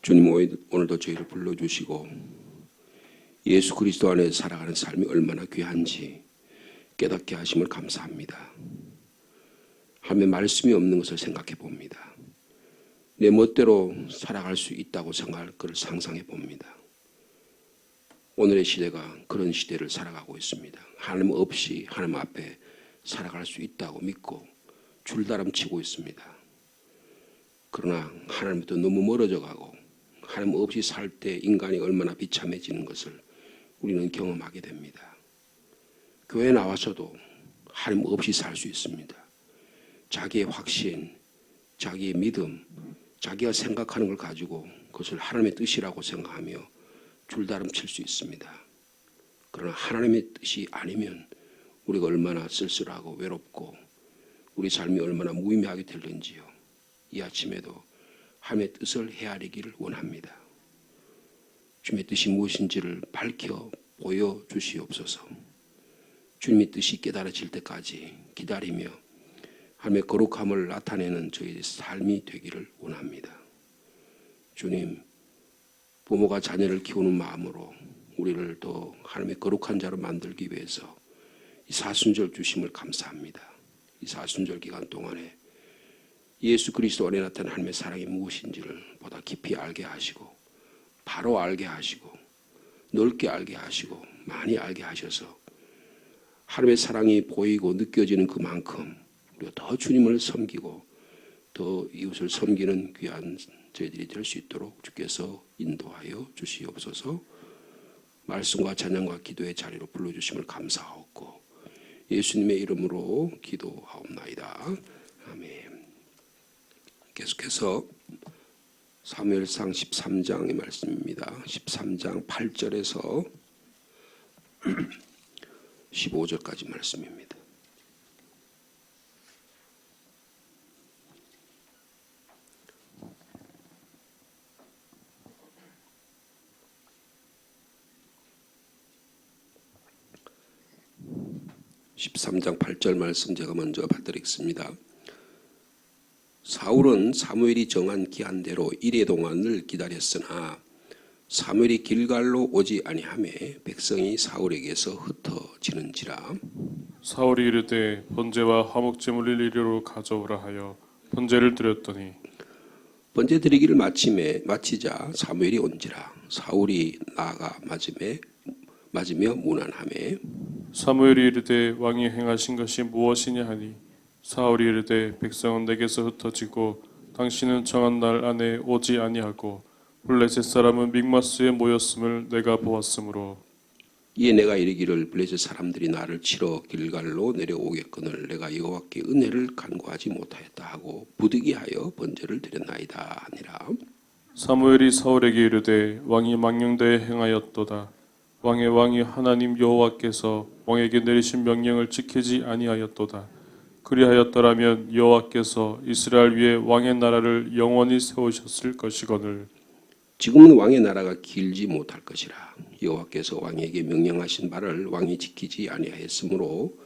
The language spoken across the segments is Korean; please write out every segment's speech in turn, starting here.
주님 오늘도 저희를 불러주시고 예수 그리스도 안에 살아가는 삶이 얼마나 귀한지 깨닫게 하심을 감사합니다. 하나님의 말씀이 없는 것을 생각해 봅니다. 내 멋대로 살아갈 수 있다고 생각할 것을 상상해 봅니다. 오늘의 시대가 그런 시대를 살아가고 있습니다. 하나님 없이 하나님 앞에 살아갈 수 있다고 믿고 줄다름치고 있습니다. 그러나 하나님부터 너무 멀어져 가고 하나님 없이 살 때 인간이 얼마나 비참해지는 것을 우리는 경험하게 됩니다. 교회에 나와서도 하나님 없이 살 수 있습니다. 자기의 확신, 자기의 믿음, 자기가 생각하는 걸 가지고 그것을 하나님의 뜻이라고 생각하며 줄다름칠 수 있습니다. 그러나 하나님의 뜻이 아니면 우리가 얼마나 쓸쓸하고 외롭고 우리 삶이 얼마나 무의미하게 될는지요. 이 아침에도 하나님의 뜻을 헤아리기를 원합니다. 주님의 뜻이 무엇인지를 밝혀 보여주시옵소서. 주님의 뜻이 깨달아질 때까지 기다리며 하나님의 거룩함을 나타내는 저희의 삶이 되기를 원합니다. 주님, 부모가 자녀를 키우는 마음으로 우리를 더 하나님의 거룩한 자로 만들기 위해서 이 사순절 주심을 감사합니다. 이 사순절 기간 동안에 예수 그리스도 안에 나타난 하나님의 사랑이 무엇인지를 보다 깊이 알게 하시고 바로 알게 하시고 넓게 알게 하시고 많이 알게 하셔서 하나님의 사랑이 보이고 느껴지는 그만큼 우리가 더 주님을 섬기고 더 이웃을 섬기는 귀한 저희들이 될 수 있도록 주께서 인도하여 주시옵소서. 말씀과 찬양과 기도의 자리로 불러주심을 감사하옵고 예수님의 이름으로 기도하옵나이다. 아멘. 계속해서 사무엘상 13장의 말씀입니다. 13장 8절에서 15절까지 말씀입니다. (13장 8절) 말씀 제가 먼저 받드리겠습니다. 사울은 사무엘이 정한 기한대로 이레 동안을 기다렸으나 사무엘이 길갈로 오지 아니하매 백성이 사울에게서 흩어지는지라. 사울이 이르되 번제와 화목제물을 이리로 가져오라 하여 번제를 드렸더니 번제 드리기를 마치자 사무엘이 온지라. 사울이 나아가 맞으며 무난하매 사무엘이 이르되 왕이 행하신 것이 무엇이냐 하니 사울이 이르되 백성은 내게서 흩어지고 당신은 정한 날 안에 오지 아니하고 블레셋 사람은 믹마스에 모였음을 내가 보았으므로 이에 내가 이르기를 블레셋 사람들이 나를 치러 길갈로 내려오겠거늘 내가 여호와께 은혜를 간구하지 못하였다 하고 부득이하여 번제를 드렸나이다 하니라. 사무엘이 사울에게 이르되 왕이 망령되에 행하였도다. 왕의 왕이 하나님 여호와께서 왕에게 내리신 명령을 지키지 아니하였도다. 그리하였더라면 여호와께서 이스라엘 위에 왕의 나라를 영원히 세우셨을 것이거늘. 지금은 왕의 나라가 길지 못할 것이라. 여호와께서 왕에게 명령하신 바를 왕이 지키지 아니하였으므로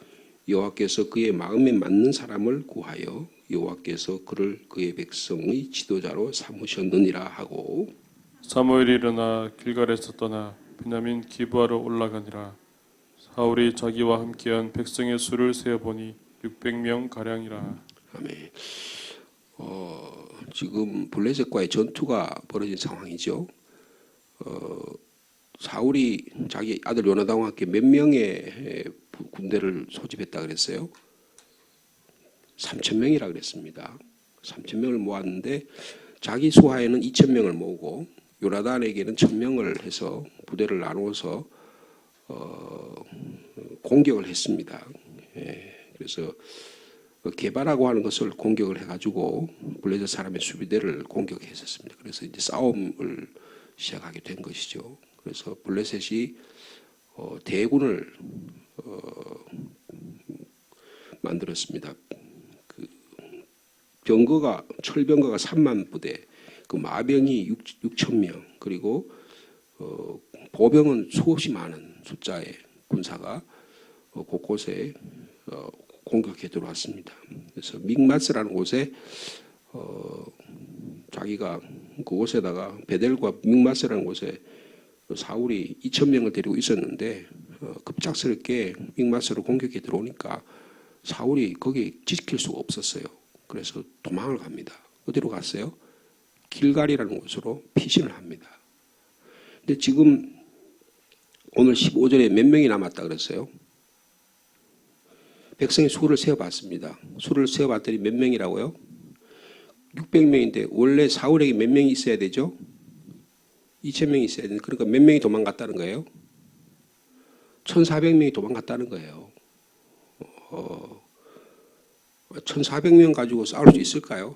여호와께서 그의 마음에 맞는 사람을 구하여 여호와께서 그를 그의 백성의 지도자로 삼으셨느니라 하고 사무엘이 일어나 길갈에서 떠나 베냐민 기브아로 올라가니라. 사울이 자기와 함께한 백성의 수를 세어보니 600명 가량이라. 아멘. 지금 블레셋과의 전투가 벌어진 상황이죠. 사울이 자기 아들 요나단과 함께 몇 명의 군대를 소집했다 그랬어요? 3,000명이라 그랬습니다. 3,000명을 모았는데 자기 수하에는 2,000명을 모으고 요나단에게는 1,000명을 해서 부대를 나누어서 공격을 했습니다. 그래서 개바라고 하는 것을 공격을 해가지고 블레셋 사람의 수비대를 공격했었습니다. 그래서 이제 싸움을 시작하게 된 것이죠. 그래서 블레셋이 대군을 만들었습니다. 그 철병거가 3만 부대, 그 마병이 6,000명, 그리고 보병은 수없이 많은 숫자의 군사가 곳곳에 공격해 들어왔습니다. 그래서 믹마스라는 곳에 자기가 그곳에다가 베델과 믹마스라는 곳에 사울이 2,000명을 데리고 있었는데 급작스럽게 믹마스로 공격해 들어오니까 사울이 거기에 지킬 수가 없었어요. 그래서 도망을 갑니다. 어디로 갔어요? 길갈이라는 곳으로 피신을 합니다. 근데 지금 오늘 15절에 몇 명이 남았다 그랬어요? 백성이 수를 세어봤습니다. 수를 세어봤더니 몇 명이라고요? 600명인데 원래 사울에게 몇 명이 있어야 되죠? 2,000명이 있어야 되는데 그러니까 몇 명이 도망갔다는 거예요? 1,400명이 도망갔다는 거예요. 1,400명 가지고 싸울 수 있을까요?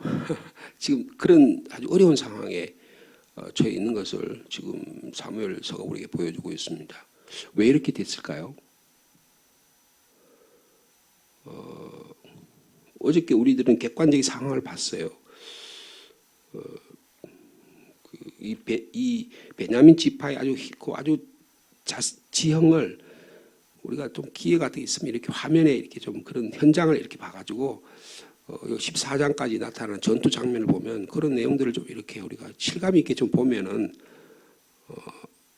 지금 그런 아주 어려운 상황에 처해 있는 것을 지금 사무엘서가 우리에게 보여주고 있습니다. 왜 이렇게 됐을까요? 어저께 우리들은 객관적인 상황을 봤어요. 이 베냐민 지파의 아주 희고 아주 지형을 우리가 좀 기회가 돼 있으면 이렇게 화면에 이렇게 좀 그런 현장을 이렇게 봐가지고 14장까지 나타나는 전투 장면을 보면 그런 내용들을 좀 이렇게 우리가 실감 있게 좀 보면은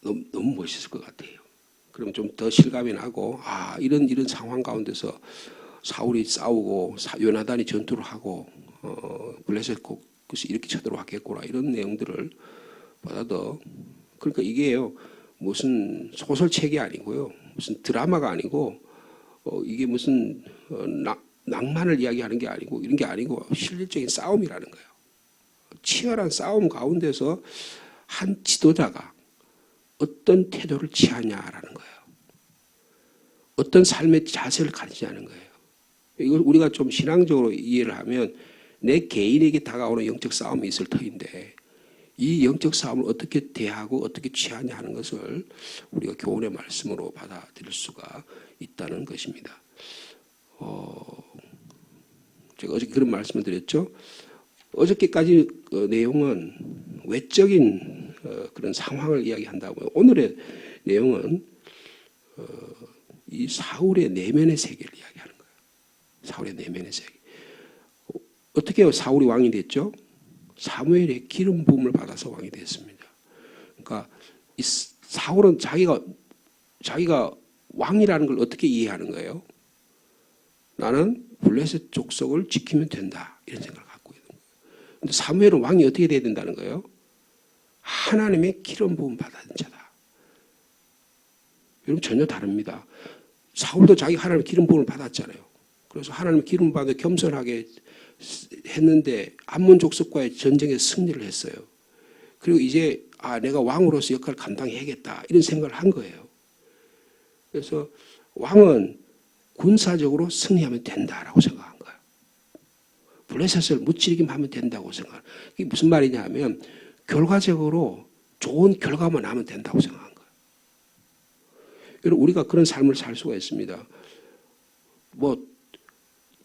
너무 멋있을 것 같아요. 그럼 좀 더 실감이 나고 이런 상황 가운데서 사울이 싸우고 요나단이 전투를 하고 블레셋 곳이 이렇게 쳐들어왔겠구나 이런 내용들을 보다 더 그러니까 이게요 무슨 소설책이 아니고요 무슨 드라마가 아니고 이게 무슨 낭만을 이야기하는 게 아니고 이런 게 아니고 실질적인 싸움이라는 거예요. 치열한 싸움 가운데서 한 지도자가 어떤 태도를 취하냐라는 거예요. 어떤 삶의 자세를 가지냐는 거예요. 이걸 우리가 좀 신앙적으로 이해를 하면 내 개인에게 다가오는 영적 싸움이 있을 터인데 이 영적 싸움을 어떻게 대하고 어떻게 취하냐 하는 것을 우리가 교훈의 말씀으로 받아들일 수가 있다는 것입니다. 제가 어저께 그런 말씀을 드렸죠. 어저께까지 내용은 외적인 그런 상황을 이야기한다고요. 오늘의 내용은 이 사울의 내면의 세계를 이야기하는 거예요. 사울의 내면의 세계. 어떻게 사울이 왕이 됐죠? 사무엘의 기름 부음을 받아서 왕이 됐습니다. 그러니까 이 사울은 자기가 왕이라는 걸 어떻게 이해하는 거예요? 나는 블레셋 족속을 지키면 된다 이런 생각을 갖고 있는 거예요. 그런데 사무엘은 왕이 어떻게 돼야 된다는 거예요? 하나님의 기름 부음 받은 자다. 여러분 전혀 다릅니다. 사울도 자기 하나님의 기름 부음을 받았잖아요. 그래서 하나님의 기름 받아 겸손하게 했는데 암몬 족속과의 전쟁에 승리를 했어요. 그리고 이제 내가 왕으로서 역할을 감당해야겠다 이런 생각을 한 거예요. 그래서 왕은 군사적으로 승리하면 된다라고 생각한 거예요. 블레셋을 무찌르기만 하면 된다고 생각해요. 이게 무슨 말이냐 하면 결과적으로 좋은 결과만 하면 된다고 생각한 거예요. 여러분 우리가 그런 삶을 살 수가 있습니다.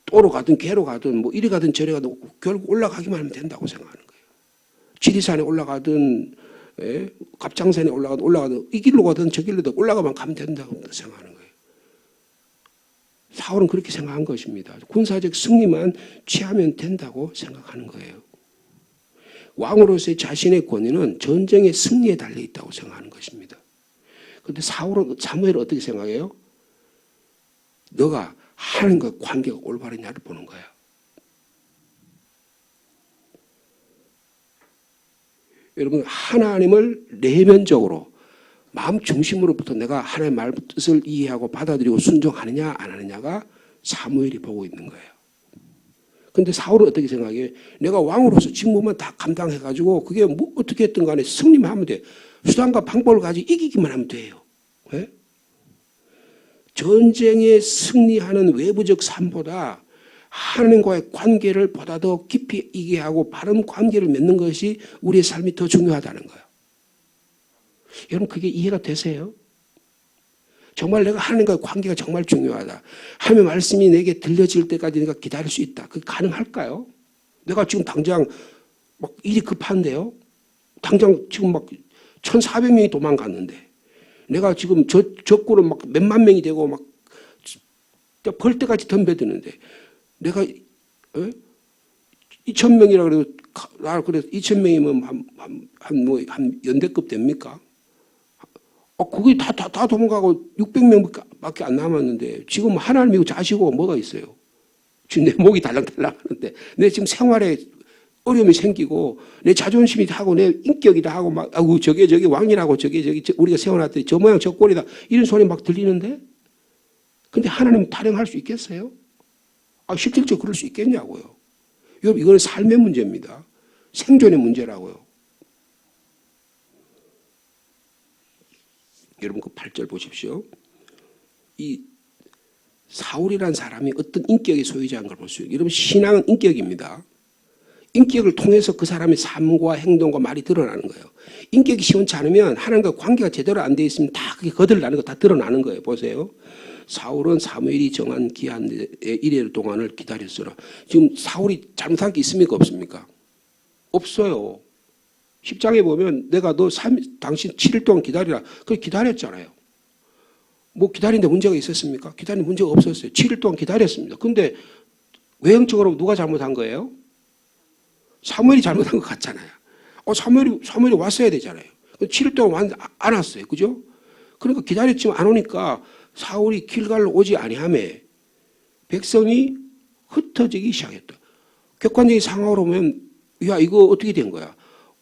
또로 가든 개로 가든 이리 가든 저리 가든 결국 올라가기만 하면 된다고 생각하는 거예요. 지리산에 올라가든 갑장산에 올라가든 이 길로 가든 저 길로 올라가면 가면 된다고 생각하는 거예요. 사울은 그렇게 생각한 것입니다. 군사적 승리만 취하면 된다고 생각하는 거예요. 왕으로서의 자신의 권위는 전쟁의 승리에 달려 있다고 생각하는 것입니다. 그런데 사무엘은 어떻게 생각해요? 너가 하나님과 관계가 올바르냐를 보는 거예요. 여러분 하나님을 내면적으로 마음 중심으로부터 내가 하나님의 말 뜻을 이해하고 받아들이고 순종하느냐 안 하느냐가 사무엘이 보고 있는 거예요. 그런데 사울은 어떻게 생각해요? 내가 왕으로서 직무만 다 감당해가지고 그게 어떻게 했든 간에 승리만 하면 돼. 수단과 방법을 가지고 이기기만 하면 돼요. 네? 전쟁에 승리하는 외부적 삶보다 하나님과의 관계를 보다 더 깊이 이해하고 바른 관계를 맺는 것이 우리의 삶이 더 중요하다는 거예요. 여러분 그게 이해가 되세요? 정말 내가 하나님과의 관계가 정말 중요하다. 하나님의 말씀이 내게 들려질 때까지 내가 기다릴 수 있다. 그게 가능할까요? 내가 지금 당장 일이 급한데요. 당장 지금 1,400명이 도망갔는데 내가 지금 적군은 몇만 명이 되고 벌 때까지 덤벼드는데 내가 2,000명이라 그래도 나 그래서 2,000명이면 한 연대급 됩니까? 그게 다 도망가고 600명밖에 안 남았는데 지금 하나님이고 자시고 뭐가 있어요? 지금 내 목이 달랑달랑 하는데 내 지금 생활에 어려움이 생기고 내 자존심이 하고 내 인격이다 하고 막 아우 저게 왕이라고 저게 우리가 세워놨더니 저 모양 저 꼴이다 이런 소리 막 들리는데 근데 하나님 타령할 수 있겠어요? 실질적으로 그럴 수 있겠냐고요. 여러분 이거는 삶의 문제입니다. 생존의 문제라고요. 여러분 그 8절 보십시오. 이 사울이라는 사람이 어떤 인격의 소유자인 걸 볼 수 있어요. 여러분 신앙은 인격입니다. 인격을 통해서 그 사람의 삶과 행동과 말이 드러나는 거예요. 인격이 시원치 않으면 하나님과 관계가 제대로 안 돼 있으면 다 그게 거들나는 거 다 드러나는 거예요. 보세요. 사울은 사무엘이 정한 기한의 이래 동안을 기다렸으나 지금 사울이 잘못한 게 있습니까 없습니까? 없어요. 10장에 보면 내가 당신 7일 동안 기다리라. 그걸 기다렸잖아요. 뭐 기다리는데 문제가 있었습니까? 기다리는 문제가 없었어요. 7일 동안 기다렸습니다. 그런데 외형적으로 누가 잘못한 거예요? 사무엘이 잘못한 것 같잖아요. 사무엘이 왔어야 되잖아요. 7일 동안 안 왔어요. 그죠? 그러니까 기다렸지만 안 오니까 사울이 길갈로 오지 아니하매 백성이 흩어지기 시작했다. 객관적인 상황으로 보면 야 이거 어떻게 된 거야?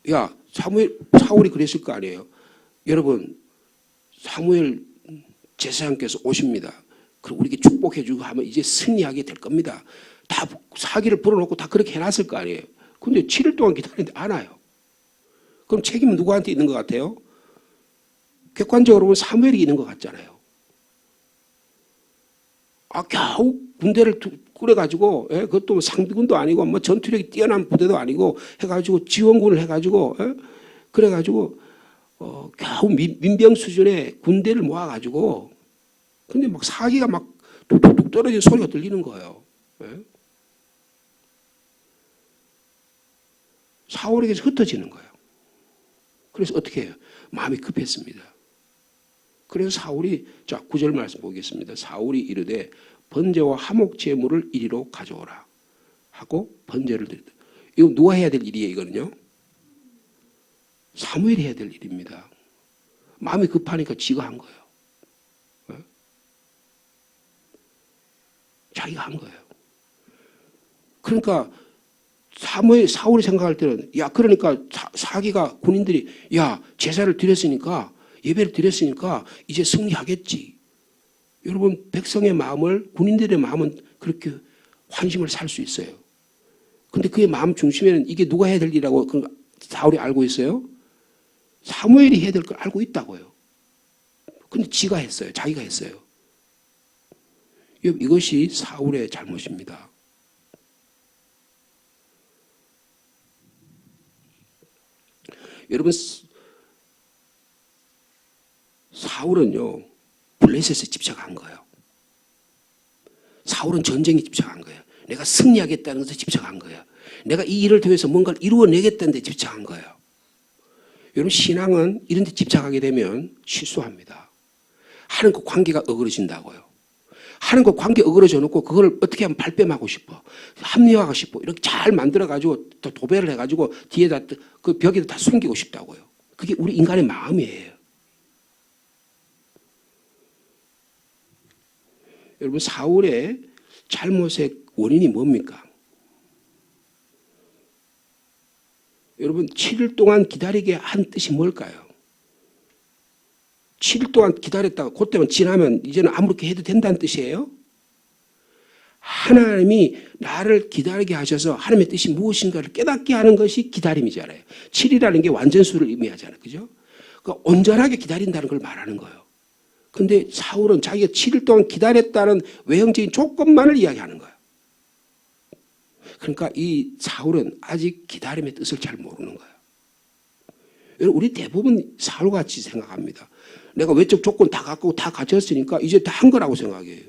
야 사울이 그랬을 거 아니에요. 여러분 사무엘 제사장께서 오십니다. 그리고 우리에게 축복해 주고 하면 이제 승리하게 될 겁니다. 다 사기를 불어놓고 다 그렇게 해놨을 거 아니에요. 근데 7일 동안 기다리는데 안 와요. 그럼 책임은 누구한테 있는 것 같아요? 객관적으로 보면 사무엘이 있는 것 같잖아요. 겨우 군대를 꾸려가지고 그것도 뭐 상비군도 아니고 뭐 전투력이 뛰어난 부대도 아니고 해가지고 지원군을 해가지고 그래가지고 겨우 민병 수준의 군대를 모아가지고 근데 막 사기가 막 뚝뚝뚝 떨어지는 소리가 들리는 거예요. 사울에게서 흩어지는 거예요. 그래서 어떻게 해요? 마음이 급했습니다. 그래서 사울이 9절 말씀 보겠습니다. 사울이 이르되 번제와 화목 제물을 이리로 가져오라 하고 번제를 드렸다. 이거 누가 해야 될 일이에요? 이거는요. 사무엘이 해야 될 일입니다. 마음이 급하니까 지가 한 거예요. 자기가 한 거예요. 그러니까 사울이 생각할 때는 그러니까 사기가 군인들이 제사를 드렸으니까 예배를 드렸으니까 이제 승리하겠지. 여러분 백성의 마음을 군인들의 마음은 그렇게 환심을 살 수 있어요. 그런데 그의 마음 중심에는 이게 누가 해야 될 일이라고 사울이 알고 있어요? 사무엘이 해야 될 걸 알고 있다고요. 그런데 지가 했어요. 자기가 했어요. 이것이 사울의 잘못입니다. 여러분 사울은요 블레셋에 집착한 거예요. 사울은 전쟁에 집착한 거예요. 내가 승리하겠다는 것에 집착한 거예요. 내가 이 일을 통해서 뭔가를 이루어내겠다는 데 집착한 거예요. 여러분 신앙은 이런 데 집착하게 되면 실수합니다. 하나님과 관계가 어그러진다고요. 하나님과 관계 어그러져 놓고 그걸 어떻게 하면 발뺌하고 싶어. 합리화하고 싶어. 이렇게 잘 만들어가지고 또 도배를 해가지고 뒤에다 그 벽에다 다 숨기고 싶다고요. 그게 우리 인간의 마음이에요. 여러분 사울의 잘못의 원인이 뭡니까? 여러분 7일 동안 기다리게 한 뜻이 뭘까요? 7일 동안 기다렸다가 그때만 지나면 이제는 아무렇게 해도 된다는 뜻이에요? 하나님이 나를 기다리게 하셔서 하나님의 뜻이 무엇인가를 깨닫게 하는 것이 기다림이잖아요. 7이라는 게 완전수를 의미하잖아요. 그죠? 그러니까 온전하게 기다린다는 걸 말하는 거예요. 그런데 사울은 자기가 7일 동안 기다렸다는 외형적인 조건만을 이야기하는 거예요. 그러니까 이 사울은 아직 기다림의 뜻을 잘 모르는 거예요. 우리 대부분 사울같이 생각합니다. 내가 외적 조건 다 갖고 다 갖췄으니까 이제 다 한 거라고 생각해요.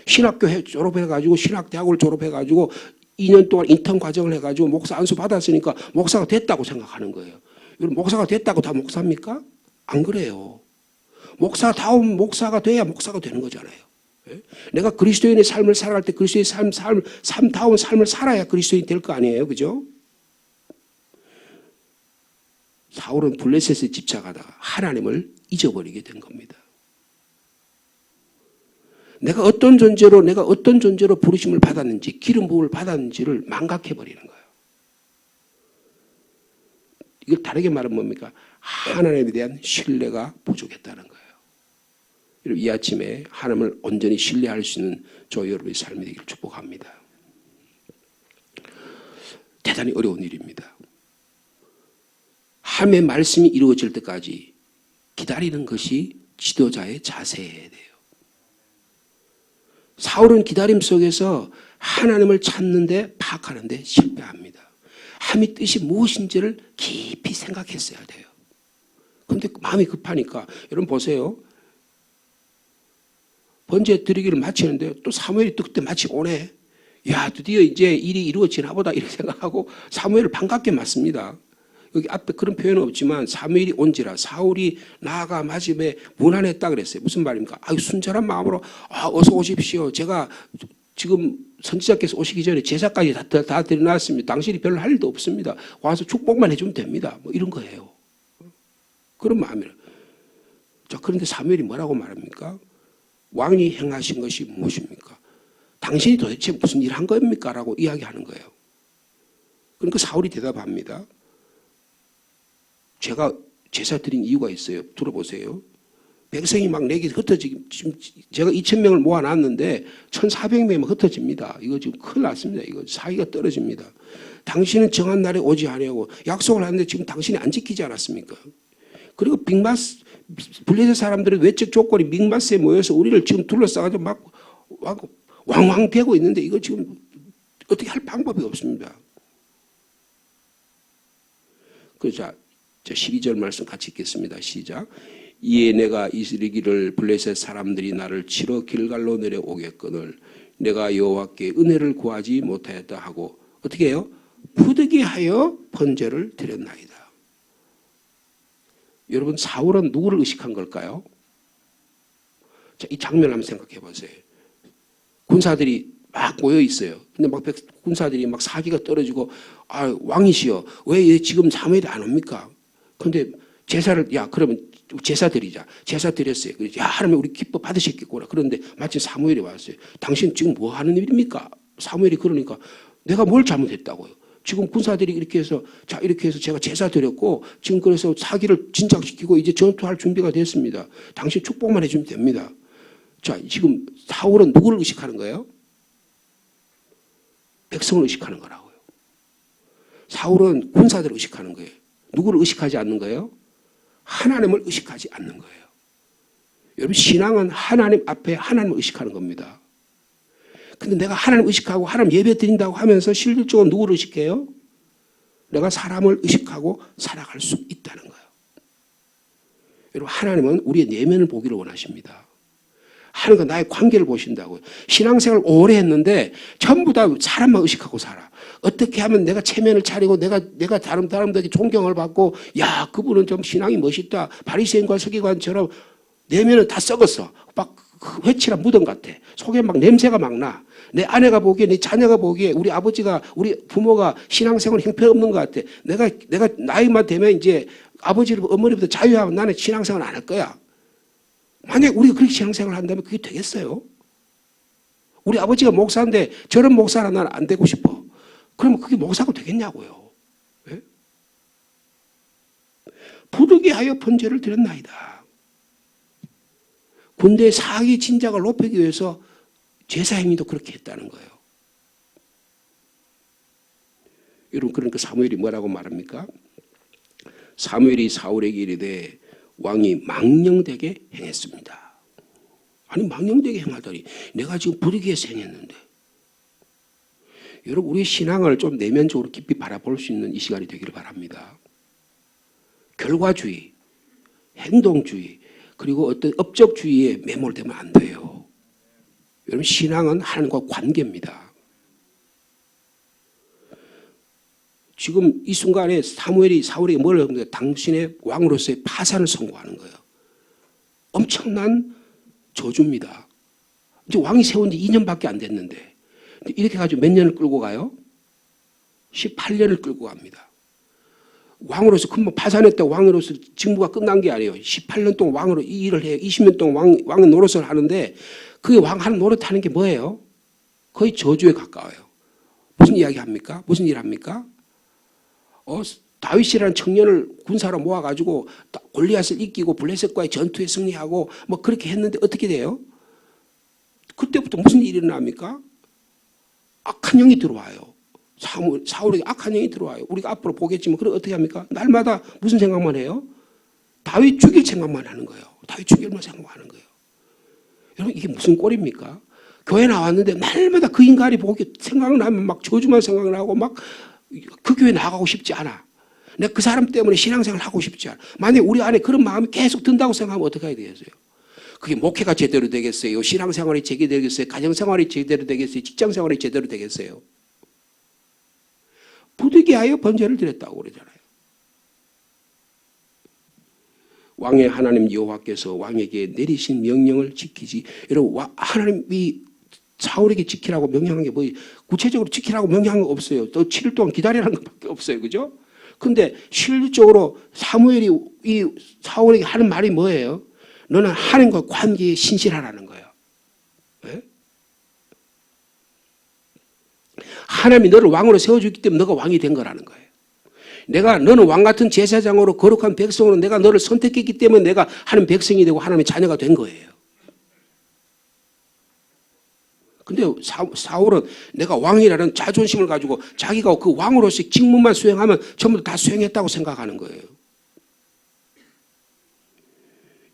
신학교 졸업해가지고 신학대학을 졸업해가지고 2년 동안 인턴 과정을 해가지고 목사 안수 받았으니까 목사가 됐다고 생각하는 거예요. 여러분 목사가 됐다고 다 목사입니까? 안 그래요. 목사다운 목사가 돼야 목사가 되는 거잖아요. 내가 그리스도인의 삶을 살아갈 때 그리스도의 삶다운 삶을 살아야 그리스도인이 될 거 아니에요. 그죠? 사울은 블레셋에 집착하다가 하나님을 잊어버리게 된 겁니다. 내가 어떤 존재로 부르심을 받았는지, 기름 부음을 받았는지를 망각해버리는 거예요. 이걸 다르게 말하면 뭡니까? 하나님에 대한 신뢰가 부족했다는 거예요. 여러분, 이 아침에 하나님을 온전히 신뢰할 수 있는 저 여러분의 삶이 되기를 축복합니다. 대단히 어려운 일입니다. 하나님의 말씀이 이루어질 때까지 기다리는 것이 지도자의 자세예요. 사울은 기다림 속에서 하나님을 찾는데 파악하는데 실패합니다. 하나님의 뜻이 무엇인지를 깊이 생각했어야 돼요. 그런데 마음이 급하니까 여러분 보세요. 번제 드리기를 마치는데 또 사무엘이 또 그때 마치 오네. 야, 드디어 이제 일이 이루어지나 보다 이렇게 생각하고 사무엘을 반갑게 맞습니다. 여기 앞에 그런 표현은 없지만 사무엘이 온지라 사울이 나아가 맞음에 무난했다 그랬어요. 무슨 말입니까? 순전한 마음으로 어서 오십시오. 제가 지금 선지자께서 오시기 전에 제사까지 다 드려놨습니다. 당신이 별로 할 일도 없습니다. 와서 축복만 해주면 됩니다. 뭐 이런 거예요. 그런 마음이에요. 자, 그런데 사무엘이 뭐라고 말합니까? 왕이 행하신 것이 무엇입니까? 당신이 도대체 무슨 일 한 겁니까? 라고 이야기하는 거예요. 그러니까 사울이 대답합니다. 제가 제사 드린 이유가 있어요. 들어보세요. 백성이 막 내게 흩어지기, 지금 제가 2,000명을 모아놨는데 1,400명이 흩어집니다. 이거 지금 큰일 났습니다. 이거 사기가 떨어집니다. 당신은 정한 날에 오지 아니하고 약속을 하는데 지금 당신이 안 지키지 않았습니까? 그리고 블레셋 사람들의 외적 조건이 믹마스에 모여서 우리를 지금 둘러싸가지고 막 왕왕대고 있는데 이거 지금 어떻게 할 방법이 없습니다. 그래서 12절 말씀 같이 읽겠습니다. 시작. 이에 내가 이르기를 블레셋 사람들이 나를 치러 길갈로 내려오겠거늘 내가 여호와께 은혜를 구하지 못하였다 하고 어떻게 해요? 부득이하여 번제를 드렸나이다. 여러분, 사울은 누구를 의식한 걸까요? 자, 이 장면을 한번 생각해 보세요. 군사들이 막 모여 있어요. 근데 막 군사들이 막 사기가 떨어지고 왕이시여 왜 지금 사무엘이 안 옵니까? 근데 제사를 그러면 제사 드리자. 제사 드렸어요. 하나님 우리 기뻐 받으셨겠구나. 그런데 마침 사무엘이 왔어요. 당신 지금 뭐 하는 일입니까? 사무엘이 그러니까 내가 뭘 잘못했다고요? 지금 군사들이 이렇게 해서 제가 제사 드렸고 지금 그래서 사기를 진작시키고 이제 전투할 준비가 됐습니다. 당신 축복만 해주면 됩니다. 자, 지금 사울은 누구를 의식하는 거예요? 백성을 의식하는 거라고요. 사울은 군사들을 의식하는 거예요. 누구를 의식하지 않는 거예요? 하나님을 의식하지 않는 거예요. 여러분, 신앙은 하나님 앞에 하나님을 의식하는 겁니다. 근데 내가 하나님 의식하고 하나님 예배 드린다고 하면서 실질적으로 누구를 의식해요? 내가 사람을 의식하고 살아갈 수 있다는 거예요. 여러분, 하나님은 우리의 내면을 보기를 원하십니다. 하나님과 나의 관계를 보신다고요. 신앙생활을 오래 했는데 전부 다 사람만 의식하고 살아. 어떻게 하면 내가 체면을 차리고 내가 다른 사람들에게 존경을 받고 그분은 좀 신앙이 멋있다. 바리새인과 서기관처럼 내면은 다 썩었어. 막 회칠한 무덤 같아. 속에 막 냄새가 막 나. 내 아내가 보기에 내 자녀가 보기에 우리 아버지가 우리 부모가 신앙생활 형편없는 것 같아. 내가 나이만 되면 이제 아버지를 어머니부터 자유하면 나는 신앙생활 안 할 거야. 만약에 우리가 그렇게 신앙생활을 한다면 그게 되겠어요? 우리 아버지가 목사인데 저런 목사는 나는 안 되고 싶어. 그러면 그게 목사가 되겠냐고요. 네? 부득이하여 번제를 드렸나이다. 군대의 사기 진작을 높이기 위해서 제사 행위도 그렇게 했다는 거예요. 여러분, 그러니까 사무엘이 뭐라고 말합니까? 사무엘이 사울에게 이르되 왕이 망령되게 행했습니다. 아니, 망령되게 행하다니 내가 지금 부득이해서 행했는데. 여러분, 우리의 신앙을 좀 내면적으로 깊이 바라볼 수 있는 이 시간이 되기를 바랍니다. 결과주의, 행동주의, 그리고 어떤 업적주의에 매몰되면 안 돼요. 여러분, 신앙은 하나님과 관계입니다. 지금 이 순간에 사무엘이 사울에게 뭘 합니까? 당신의 왕으로서의 파산을 선고하는 거예요. 엄청난 저주입니다. 이제 왕이 세운 지 2년밖에 안 됐는데 이렇게 해가지고 몇 년을 끌고 가요? 18년을 끌고 갑니다. 왕으로서 금방 파산했다고 왕으로서 직무가 끝난 게 아니에요. 18년 동안 왕으로 이 일을 해요. 20년 동안 왕의 노릇을 하는데 그게 왕하는 노릇하는 게 뭐예요? 거의 저주에 가까워요. 무슨 이야기 합니까? 무슨 일 합니까? 다윗이라는 청년을 군사로 모아가지고 골리앗을 이기고 블레셋과의 전투에 승리하고 뭐 그렇게 했는데 어떻게 돼요? 그때부터 무슨 일이 일어납니까? 악한 영이 들어와요. 사울에게 악한 영이 들어와요. 우리가 앞으로 보겠지만 그럼 어떻게 합니까? 날마다 무슨 생각만 해요? 다윗 죽일 생각만 하는 거예요. 다윗 죽일만 생각만 하는 거예요. 여러분 이게 무슨 꼴입니까? 교회 나왔는데 날마다 그 인간이 보기 생각나면 막 저주만 생각나고 막 그 교회 나가고 싶지 않아. 내가 그 사람 때문에 신앙생활 하고 싶지 않아. 만약에 우리 안에 그런 마음이 계속 든다고 생각하면 어떻게 해야 되겠어요? 그게 목회가 제대로 되겠어요? 신앙생활이 제대로 되겠어요? 가정생활이 제대로 되겠어요? 직장생활이 제대로 되겠어요? 부득이하여 번제를 드렸다고 그러잖아요. 왕의 하나님 여호와께서 왕에게 내리신 명령을 지키지. 여러분 하나님이 사울에게 지키라고 명령한 게 뭐예요? 구체적으로 지키라고 명령한 거 없어요. 또 7일 동안 기다리라는 것밖에 없어요. 그죠? 근데 실질적으로 사무엘이 이 사울에게 하는 말이 뭐예요? 너는 하나님과 관계에 신실하라는 거예요. 네? 하나님이 너를 왕으로 세워주기 때문에 너가 왕이 된 거라는 거예요. 너는 왕 같은 제사장으로 거룩한 백성으로 내가 너를 선택했기 때문에 내가 하나님 백성이 되고 하나님의 자녀가 된 거예요. 근데 사울은 내가 왕이라는 자존심을 가지고 자기가 그 왕으로서의 직무만 수행하면 전부 다 수행했다고 생각하는 거예요.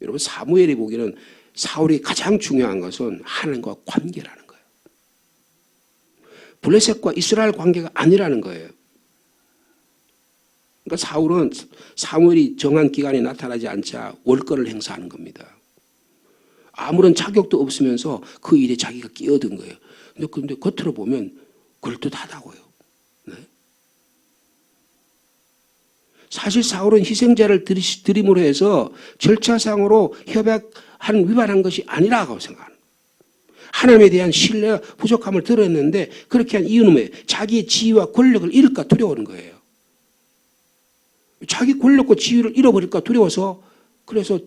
여러분 사무엘이 보기에는 사울이 가장 중요한 것은 하나님과 관계라는 거예요. 블레셋과 이스라엘 관계가 아니라는 거예요. 그러니까 사울은 사무엘이 정한 기간에 나타나지 않자 월권을 행사하는 겁니다. 아무런 자격도 없으면서 그 일에 자기가 끼어든 거예요. 근데 겉으로 보면 그럴듯하다고요. 네? 사실 사울은 희생자를 드림으로 해서 절차상으로 협약한 위반한 것이 아니라고 생각합니다. 하나님에 대한 신뢰와 부족함을 드러냈는데 그렇게 한 이유는 뭐예요? 자기의 지위와 권력을 잃을까 두려워하는 거예요. 자기 권력과 지위를 잃어버릴까 두려워서 그래서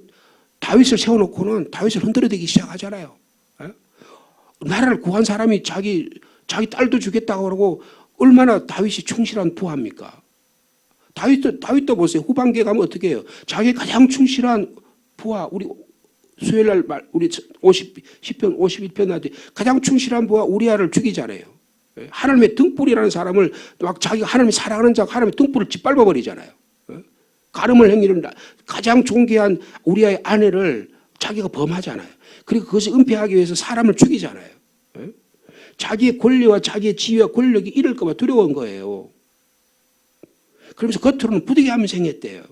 다윗을 세워놓고는 다윗을 흔들어대기 시작하잖아요. 나라를 구한 사람이 자기 딸도 주겠다고 그러고 얼마나 다윗이 충실한 부하입니까? 다윗도 보세요. 후반기에 가면 어떻게 해요? 자기 가장 충실한 부하, 우리 수요일날 우리 10편 51편 나한테 가장 충실한 부하 우리아를 죽이잖아요. 하나님의 등불이라는 사람을 막 자기가 하나님이 사랑하는 자가 하나님의 등불을 짓밟아 버리잖아요. 가늠을 행위를 가장 존귀한 우리아의 아내를 자기가 범하잖아요. 그리고 그것을 은폐하기 위해서 사람을 죽이잖아요. 자기의 권리와 자기의 지위와 권력이 잃을까 봐 두려운 거예요. 그러면서 겉으로는 부득이하면서 행했대요.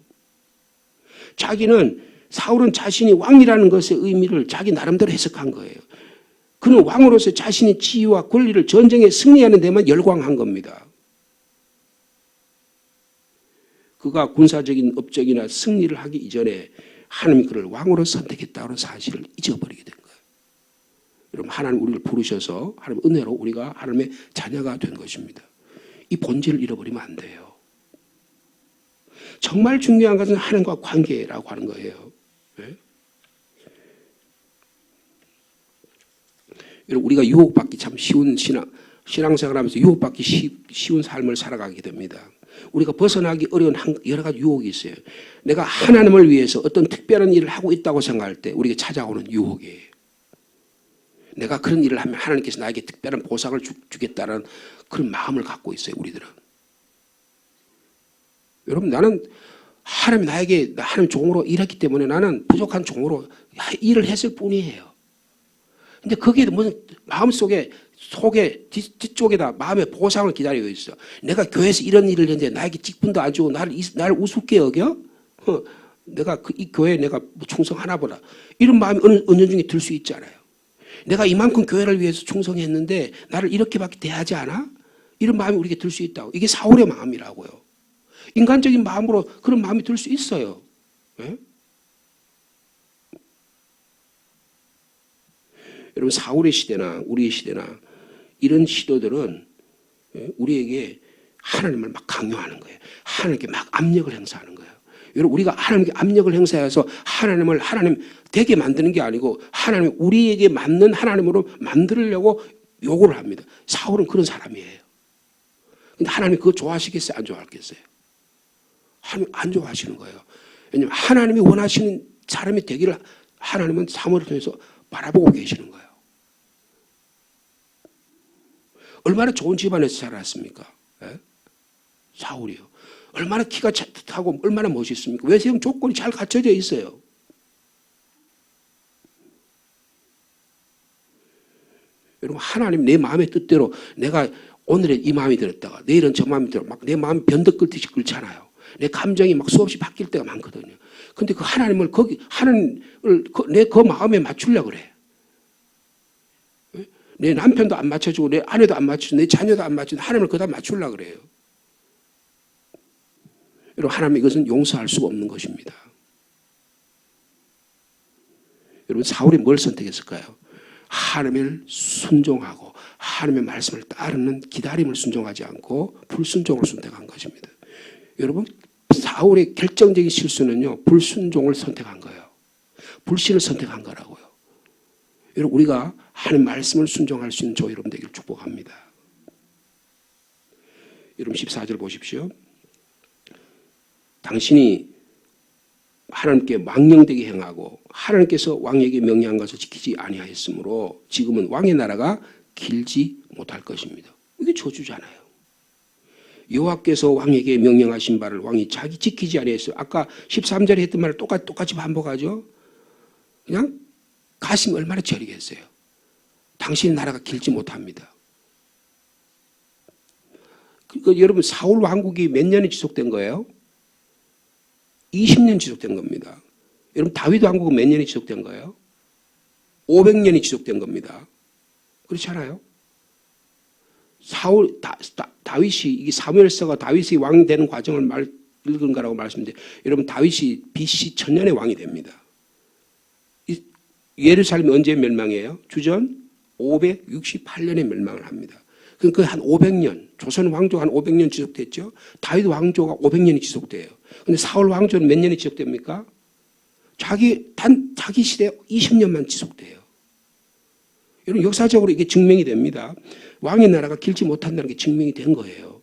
사울은 자신이 왕이라는 것의 의미를 자기 나름대로 해석한 거예요. 그는 왕으로서 자신의 지위와 권리를 전쟁에 승리하는 데만 열광한 겁니다. 그가 군사적인 업적이나 승리를 하기 이전에 하나님이 그를 왕으로 선택했다는 사실을 잊어버리게 된 거예요. 여러분 하나님 우리를 부르셔서 하나님 은혜로 우리가 하나님의 자녀가 된 것입니다. 이 본질을 잃어버리면 안 돼요. 정말 중요한 것은 하나님과 관계라고 하는 거예요. 네? 여러분 우리가 유혹받기 참 쉬운 신앙생활하면서 유혹받기 쉬운 삶을 살아가게 됩니다. 우리가 벗어나기 어려운 여러 가지 유혹이 있어요. 내가 하나님을 위해서 어떤 특별한 일을 하고 있다고 생각할 때 우리에게 찾아오는 유혹이에요. 내가 그런 일을 하면 하나님께서 나에게 특별한 보상을 주겠다는 그런 마음을 갖고 있어요. 우리들은. 여러분 나는 하나님이 나에게 하나님 종으로 일했기 때문에 나는 부족한 종으로 일을 했을 뿐이에요. 근데 그게 무슨 마음속에 뒤쪽에다 마음의 보상을 기다리고 있어. 내가 교회에서 이런 일을 했는데 나에게 직분도 안 주고 나를 우습게 여겨? 내가 이 교회에 내가 충성하나 보다. 이런 마음이 어느 중에 들 수 있잖아요. 내가 이만큼 교회를 위해서 충성했는데 나를 이렇게밖에 대하지 않아? 이런 마음이 우리에게 들 수 있다고. 이게 사울의 마음이라고요. 인간적인 마음으로 그런 마음이 들 수 있어요. 네? 여러분 사울의 시대나 우리의 시대나 이런 시도들은 우리에게 하나님을 막 강요하는 거예요. 하나님께 막 압력을 행사하는 거예요. 여러분 우리가 하나님께 압력을 행사해서 하나님을 하나님 되게 만드는 게 아니고 하나님 우리에게 맞는 하나님으로 만들려고 요구를 합니다. 사울은 그런 사람이에요. 근데 하나님이 그거 좋아하시겠어요? 안 좋아하겠어요? 하나님 안 좋아하시는 거예요. 왜냐하면 하나님이 원하시는 사람이 되기를 하나님은 사무엘을 통해서 바라보고 계시는 거예요. 얼마나 좋은 집안에서 자랐습니까? 예? 사울이요. 얼마나 키가 차고 얼마나 멋있습니까? 외세형 조건이 잘 갖춰져 있어요. 여러분 하나님 내 마음의 뜻대로 내가 오늘은 이 마음이 들었다가 내일은 저 마음이 들어 막 내 마음이 변덕 끓듯이 끓잖아요. 내 감정이 막 수없이 바뀔 때가 많거든요. 근데 그 하나님을 하나님을 내 그 마음에 맞추려고 그래. 내 남편도 안 맞춰주고 내 아내도 안 맞춰주고 내 자녀도 안 맞춰주고 하나님을 그다 맞추려고 그래요. 여러분 하나님 이것은 용서할 수가 없는 것입니다. 여러분 사울이 뭘 선택했을까요? 하나님을 순종하고 하나님의 말씀을 따르는 기다림을 순종하지 않고 불순종을 선택한 것입니다. 여러분 사울의 결정적인 실수는요 불순종을 선택한 거예요. 불신을 선택한 거라고요. 여러분 우리가 하나님 말씀을 순종할 수 있는 저 여러분 되기를 축복합니다. 여러분 14절 보십시오. 당신이 하나님께 망령되게 행하고 하나님께서 왕에게 명령한 것을 지키지 아니하였으므로 지금은 왕의 나라가 길지 못할 것입니다. 이게 저주잖아요. 여호와께서 왕에게 명령하신 바를 왕이 자기 지키지 아니했어요. 아까 13절에 했던 말을 똑같이 반복하죠. 그냥 가슴이 얼마나 저리겠어요. 당신의 나라가 길지 못합니다. 그러니까 여러분 사울 왕국이 몇 년이 지속된 거예요? 20년 지속된 겁니다. 여러분 다윗 왕국은 몇 년이 지속된 거예요? 500년이 지속된 겁니다. 그렇지 않아요? 다윗이 이게 사무엘서가 다윗이 왕이 되는 과정을 읽은 거라고 말씀드려요. 여러분 다윗이 BC 1000년에 왕이 됩니다. 예루살렘이 언제 멸망해요? 주전 568년에 멸망을 합니다. 그러니까 한 500년, 조선 왕조가 한 500년 지속됐죠. 다윗 왕조가 500년이 지속돼요. 근데 사울 왕조는 몇 년이 지속됩니까? 자기 시대 20년만 지속돼요. 여러분 역사적으로 이게 증명이 됩니다. 왕의 나라가 길지 못한다는 게 증명이 된 거예요.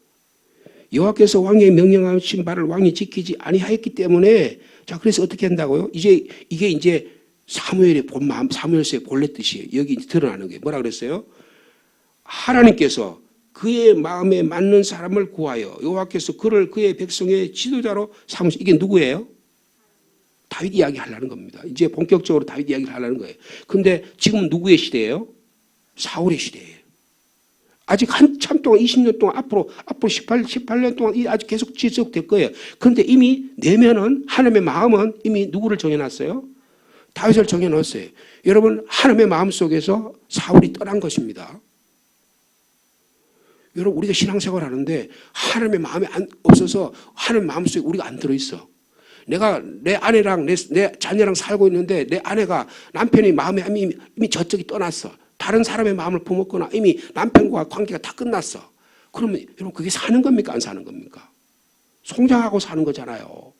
여호와께서 왕에게 명령하신 바를 왕이 지키지 아니하였기 때문에 자 그래서 어떻게 한다고요? 이게 이제 사무엘의 본 마음, 사무엘서의 본래 뜻이에요. 여기 드러나는 게 뭐라 그랬어요? 하나님께서 그의 마음에 맞는 사람을 구하여 여호와께서 그를 그의 백성의 지도자로 삼으시. 이게 누구예요? 다윗 이야기 하려는 겁니다. 이제 본격적으로 다윗 이야기를 하려는 거예요. 근데 지금 누구의 시대예요? 사울의 시대예요. 아직 한참 동안 20년 동안 앞으로 18년 동안 아직 계속 지속될 거예요. 그런데 이미 내면은 하나님의 마음은 이미 누구를 정해놨어요? 다윗을 정해놨어요. 여러분 하나님의 마음 속에서 사울이 떠난 것입니다. 여러분 우리가 신앙생활 하는데 하나님의 마음이 없어서 하나님의 마음속에 우리가 안 들어있어. 내가 내 아내랑 내 자녀랑 살고 있는데 내 아내가 남편의 마음에 이미 저쪽이 떠났어. 다른 사람의 마음을 품었거나 이미 남편과 관계가 다 끝났어. 그러면 여러분 그게 사는 겁니까? 안 사는 겁니까? 성장하고 사는 거잖아요.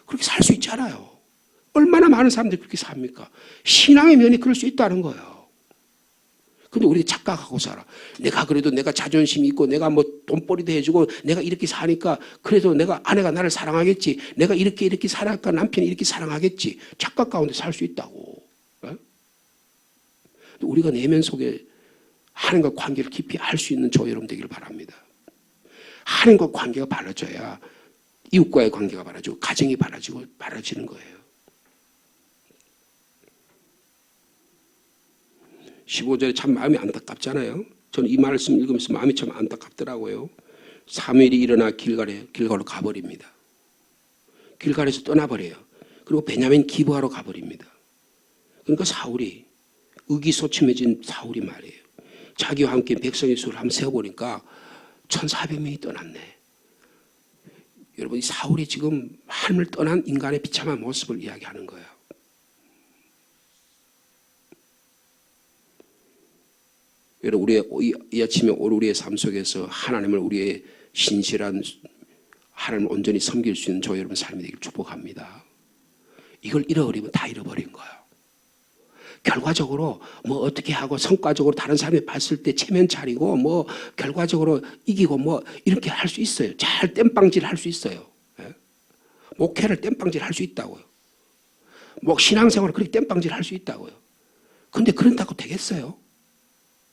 그렇게 살 수 있잖아요. 얼마나 많은 사람들이 그렇게 삽니까? 신앙의 면이 그럴 수 있다는 거예요. 근데 우리가 착각하고 살아. 내가 그래도 내가 자존심이 있고 내가 뭐 돈벌이도 해주고 내가 이렇게 사니까 그래도 내가 아내가 나를 사랑하겠지. 내가 이렇게 살아니까 남편이 이렇게 사랑하겠지. 착각 가운데 살 수 있다고. 네? 우리가 내면 속에 하나님과 관계를 깊이 할 수 있는 저 여러분 되기를 바랍니다. 하나님과 관계가 바라져야 이웃과의 관계가 바라지고 가정이 바라지는 거예요. 15절에 참 마음이 안타깝잖아요. 저는 이 말씀 읽으면서 마음이 참 안타깝더라고요. 사무엘이 일어나 길갈로 가버립니다. 길갈에서 떠나버려요. 그리고 베냐민 기브하러 가버립니다. 그러니까 사울이 의기소침해진 사울이 말이에요. 자기와 함께 백성의 수를 한번 세어보니까 1400명이 떠났네. 여러분 이 사울이 지금 하나님을 떠난 인간의 비참한 모습을 이야기하는 거예요. 여러분, 이 아침에 오늘 우리의 삶 속에서 하나님을 우리의 신실한 하나님을 온전히 섬길 수 있는 저 여러분 삶이 되길 축복합니다. 이걸 잃어버리면 다 잃어버린 거예요. 결과적으로 뭐 어떻게 하고 성과적으로 다른 사람이 봤을 때 체면 차리고 뭐 결과적으로 이기고 뭐 이렇게 할 수 있어요. 잘 땜빵질 할 수 있어요. 예? 목회를 땜빵질 할 수 있다고요. 뭐 신앙생활을 그렇게 땜빵질 할 수 있다고요. 근데 그런다고 되겠어요?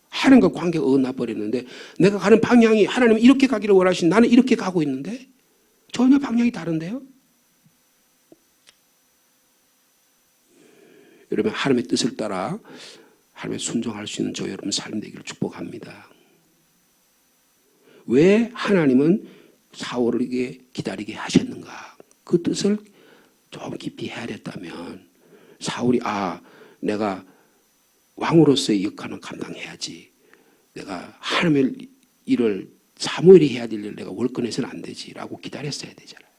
하나님과 관계가 어긋나 버리는데 내가 가는 방향이 하나님은 이렇게 가기를 원하신 나는 이렇게 가고 있는데 전혀 방향이 다른데요? 여러분 하나님의 뜻을 따라 하나님의 순종할 수 있는 저 여러분 삶 되기를 축복합니다. 왜 하나님은 사울에게 기다리게 하셨는가? 그 뜻을 좀 깊이 헤아렸다면 사울이 내가 왕으로서의 역할은 감당해야지. 내가 하나님의 일을 사무엘이 해야 될 일을 내가 월권해서는 안 되지라고 기다렸어야 되잖아요.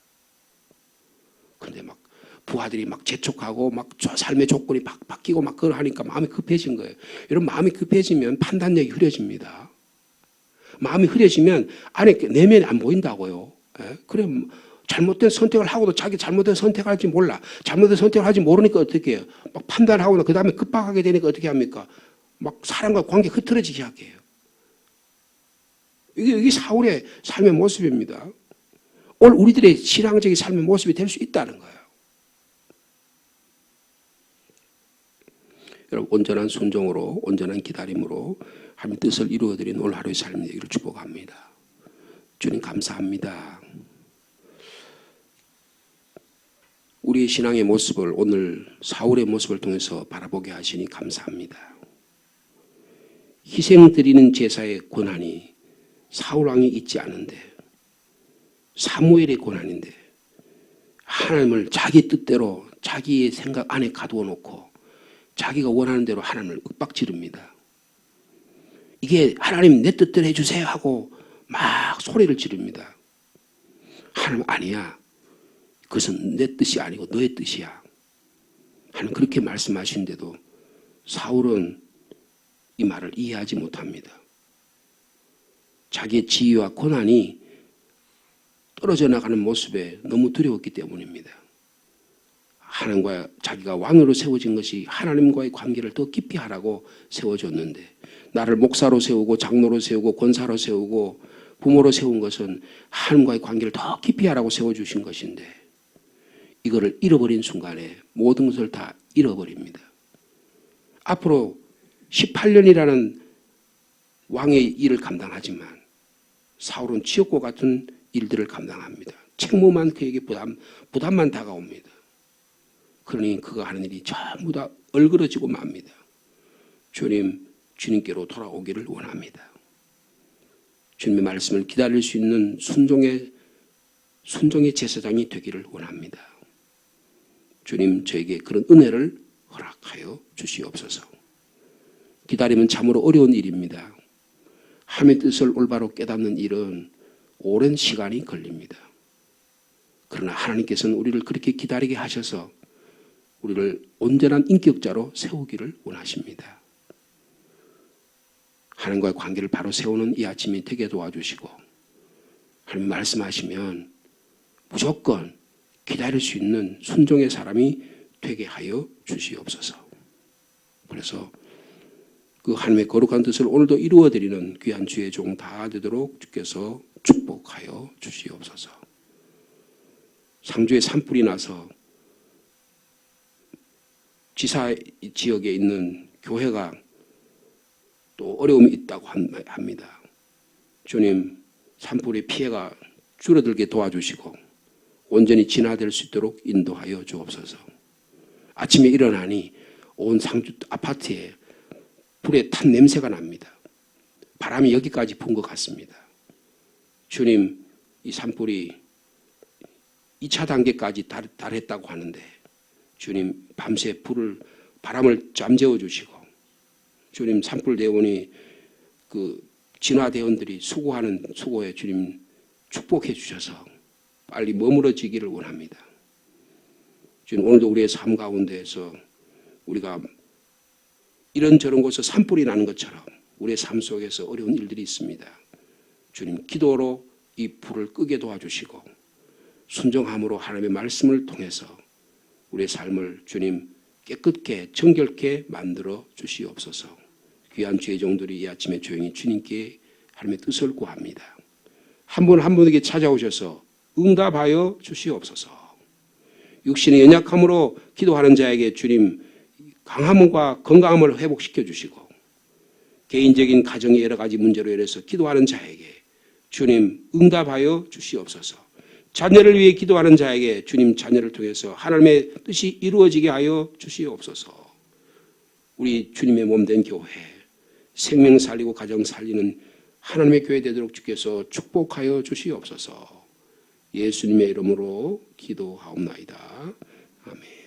그런데 막 부하들이 막 재촉하고 막 삶의 조건이 막 바뀌고 막 그걸 하니까 마음이 급해진 거예요. 여러분 마음이 급해지면 판단력이 흐려집니다. 마음이 흐려지면 안에 내면이 안 보인다고요. 예? 그래 잘못된 선택을 하고도 자기 잘못된 선택을 할지 몰라. 잘못된 선택을 하지 모르니까 어떻게 해요? 막 판단하고 그 다음에 급박하게 되니까 어떻게 합니까? 막 사람과 관계 흐트러지기 시작해요. 이게 사울의 삶의 모습입니다. 오늘 우리들의 신앙적인 삶의 모습이 될 수 있다는 거예요. 여러분 온전한 순종으로 온전한 기다림으로 하나님 뜻을 이루어드린 오늘 하루의 삶 되기를 축복합니다. 주님 감사합니다. 우리의 신앙의 모습을 오늘 사울의 모습을 통해서 바라보게 하시니 감사합니다. 희생 드리는 제사의 권한이 사울 왕이 있지 않은데 사무엘의 권한인데 하나님을 자기 뜻대로 자기의 생각 안에 가두어 놓고 자기가 원하는 대로 하나님을 윽박지릅니다. 이게 하나님 내 뜻대로 해주세요 하고 막 소리를 지릅니다. 하나님 아니야. 그것은 내 뜻이 아니고 너의 뜻이야. 하나님 그렇게 말씀하시는데도 사울은 이 말을 이해하지 못합니다. 자기의 지위와 권한이 떨어져 나가는 모습에 너무 두려웠기 때문입니다. 하나님과 자기가 왕으로 세워진 것이 하나님과의 관계를 더 깊이 하라고 세워졌는데 나를 목사로 세우고 장로로 세우고 권사로 세우고 부모로 세운 것은 하나님과의 관계를 더 깊이 하라고 세워주신 것인데 이거를 잃어버린 순간에 모든 것을 다 잃어버립니다. 앞으로 18년이라는 왕의 일을 감당하지만 사울은 지옥과 같은 일들을 감당합니다. 책무만 그에게 부담만 다가옵니다. 그러니 그가 하는 일이 전부 다 얼그러지고 맙니다. 주님께로 돌아오기를 원합니다. 주님의 말씀을 기다릴 수 있는 순종의 제사장이 되기를 원합니다. 주님 저에게 그런 은혜를 허락하여 주시옵소서. 기다림은 참으로 어려운 일입니다. 하나님의 뜻을 올바로 깨닫는 일은 오랜 시간이 걸립니다. 그러나 하나님께서는 우리를 그렇게 기다리게 하셔서 우리를 온전한 인격자로 세우기를 원하십니다. 하나님과의 관계를 바로 세우는 이 아침이 되게 도와주시고 하나님 말씀하시면 무조건 기다릴 수 있는 순종의 사람이 되게 하여 주시옵소서. 그래서 그 하나님의 거룩한 뜻을 오늘도 이루어드리는 귀한 주의 종 다 되도록 주께서 축복하여 주시옵소서. 상주에 산불이 나서 지사 지역에 있는 교회가 또 어려움이 있다고 합니다. 주님 산불의 피해가 줄어들게 도와주시고 온전히 진화될 수 있도록 인도하여 주옵소서. 아침에 일어나니 온 상주 아파트에 불에 탄 냄새가 납니다. 바람이 여기까지 분 것 같습니다. 주님 이 산불이 2차 단계까지 달했다고 하는데 주님 밤새 바람을 잠재워 주시고 주님 산불 대원이 그 진화대원들이 수고하는 수고에 주님 축복해 주셔서 빨리 머무러지기를 원합니다. 주님 오늘도 우리의 삶 가운데에서 우리가 이런저런 곳에서 산불이 나는 것처럼 우리의 삶 속에서 어려운 일들이 있습니다. 주님, 기도로 이 불을 끄게 도와주시고 순종함으로 하나님의 말씀을 통해서 우리의 삶을 주님 깨끗게 정결케 만들어 주시옵소서. 귀한 주의 종들이 이 아침에 조용히 주님께 하나님의 뜻을 구합니다. 한 분 한 분에게 찾아오셔서 응답하여 주시옵소서. 육신의 연약함으로 기도하는 자에게 주님 강함과 건강함을 회복시켜 주시고 개인적인 가정의 여러 가지 문제로 인해서 기도하는 자에게 주님 응답하여 주시옵소서. 자녀를 위해 기도하는 자에게 주님 자녀를 통해서 하나님의 뜻이 이루어지게 하여 주시옵소서. 우리 주님의 몸된 교회, 생명 살리고 가정 살리는 하나님의 교회 되도록 주께서 축복하여 주시옵소서. 예수님의 이름으로 기도하옵나이다. 아멘.